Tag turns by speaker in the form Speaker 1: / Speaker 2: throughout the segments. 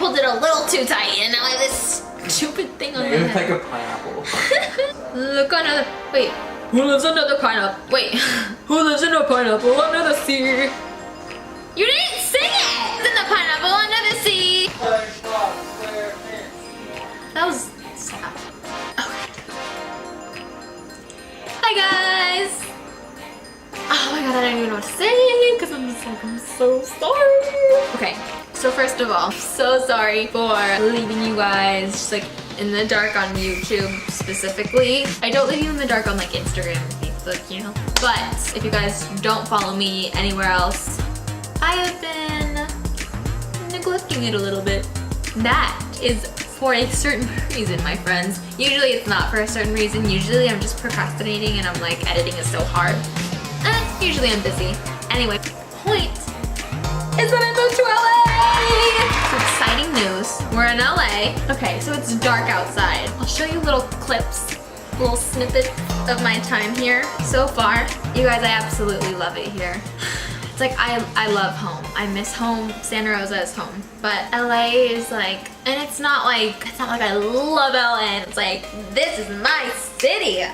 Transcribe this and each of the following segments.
Speaker 1: pulled it a little too tight and now I have this stupid thing on my head.
Speaker 2: Like a pineapple.
Speaker 1: Look another, wait. Who lives under the pineapple? Wait. Who lives in a pineapple under the sea? You didn't sing it! Lives in the pineapple under the sea. That was sad. Okay. Hi guys! Oh my god, I don't even know what to say because I'm just like, I'm so sorry. Okay, so first of all, I'm so sorry for leaving you guys just like in the dark on YouTube specifically. I don't leave you in the dark on like Instagram and Facebook, you know? But if you guys don't follow me anywhere else, I have been neglecting it a little bit. That is for a certain reason, my friends. Usually it's not for a certain reason. Usually I'm just procrastinating and I'm like, editing is so hard. Usually I'm busy. Anyway, point is that I moved to LA! So exciting news. We're in LA. Okay, so it's dark outside. I'll show you little clips, little snippets of my time here so far. You guys, I absolutely love it here. It's like I love home. I miss home. Santa Rosa is home. But LA is like, and it's not like I love LA. It's like, this is my city.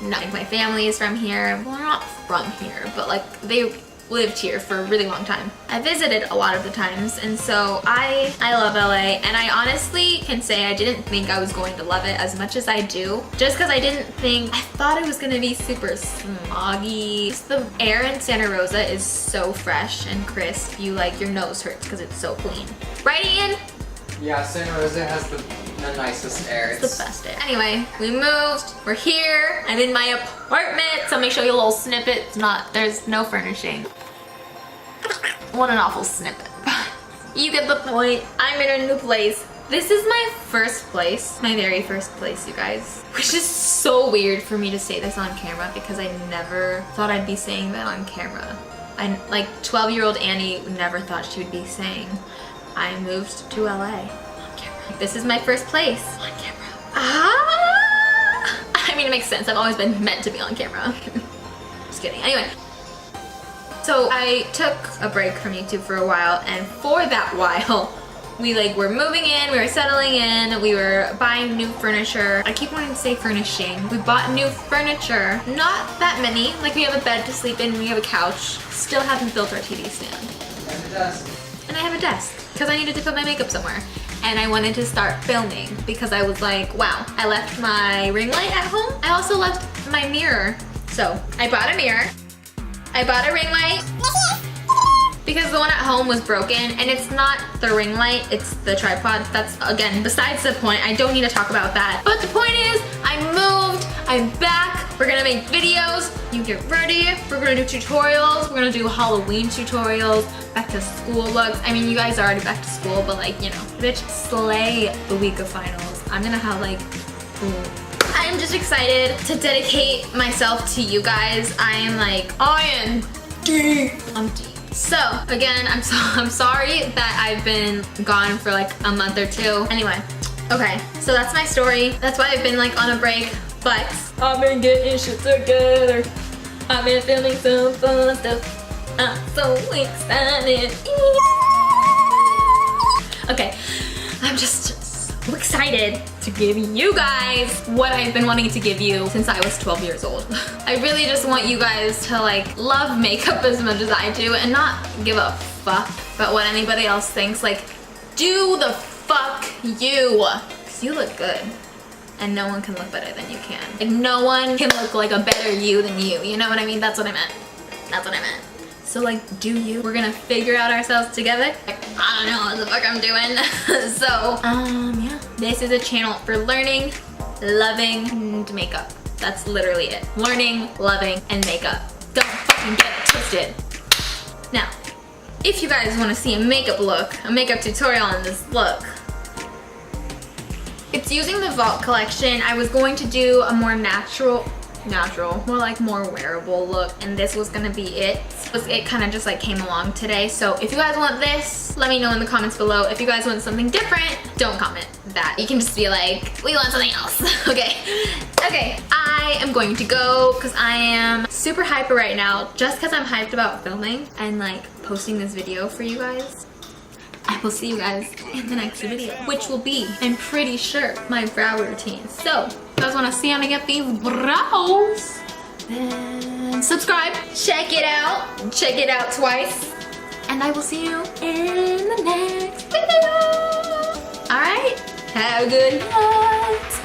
Speaker 1: Like my family is from here. Well, they're not from here, but like they lived here for a really long time. I visited a lot of the times, and so I love LA, and I honestly can say I didn't think I was going to love it as much as I do, just because I thought it was gonna be super smoggy. The air in Santa Rosa is so fresh and crisp, your nose hurts because it's so clean. Right, Ian?
Speaker 2: Yeah, Santa Rosa has the nicest air.
Speaker 1: It's the best air. Anyway, we moved. We're here. I'm in my apartment. So let me show you a little snippet. There's no furnishing. What an awful snippet. You get the point. I'm in a new place. This is my first place. My very first place, you guys. Which is so weird for me to say this on camera because I never thought I'd be saying that on camera. Like 12-year-old Annie never thought she would be saying, I moved to LA on camera. This is my first place on camera. I mean, it makes sense. I've always been meant to be on camera. Just kidding. Anyway, so I took a break from YouTube for a while, and for that while, we were moving in, we were settling in, we were buying new furniture. I keep wanting to say furnishing. We bought new furniture. Not that many. Like, we have a bed to sleep in, we have a couch. Still haven't built our TV stand.
Speaker 2: And a desk.
Speaker 1: And I have a desk because I needed to put my makeup somewhere. And I wanted to start filming because I was like, wow, I left my ring light at home. I also left my mirror. So I bought a mirror. I bought a ring light because the one at home was broken, and it's not the ring light, it's the tripod. That's, again, besides the point. I don't need to talk about that. But the point is, I moved, I'm back, we're gonna make videos, you get ready, we're gonna do tutorials, we're gonna do Halloween tutorials, back to school looks. I mean, you guys are already back to school, but like, you know, bitch, slay the week of finals. I'm gonna have like, I'm just excited to dedicate myself to you guys. I am deep. I'm deep. So again, I'm sorry that I've been gone for like a month or two. Anyway, okay, so that's my story. That's why I've been like on a break, but I've been getting shit together. I've been filming some fun stuff. I'm so excited. Okay, I'm just so excited to give you guys what I've been wanting to give you since I was 12 years old. I really just want you guys to like love makeup as much as I do and not give a fuck about what anybody else thinks. Like, do the fuck you, because you look good and no one can look better than you can. Like, no one can look like a better you than you. You know what I mean? That's what I meant. That's what I meant. So like, do you? We're gonna figure out ourselves together. Like, I don't know what the fuck I'm doing. So, yeah. This is a channel for learning, loving, and makeup. That's literally it. Learning, loving, and makeup. Don't fucking get it twisted. Now, if you guys wanna see a makeup look, a makeup tutorial on this look, it's using the Vault collection. I was going to do a more natural, more wearable look, and this was gonna be it. It kind of just like came along today. So if you guys want this, let me know in the comments below. If you guys want something different, don't comment that. You can just be like, we want something else. Okay. Okay, I am going to go because I am super hyper right now, just because I'm hyped about filming and like posting this video for you guys. I will see you guys in the next video, which will be, I'm pretty sure, my brow routine. So, if you guys want to see how to get these brows, then subscribe, check it out twice, and I will see you in the next video. Alright, have a good night.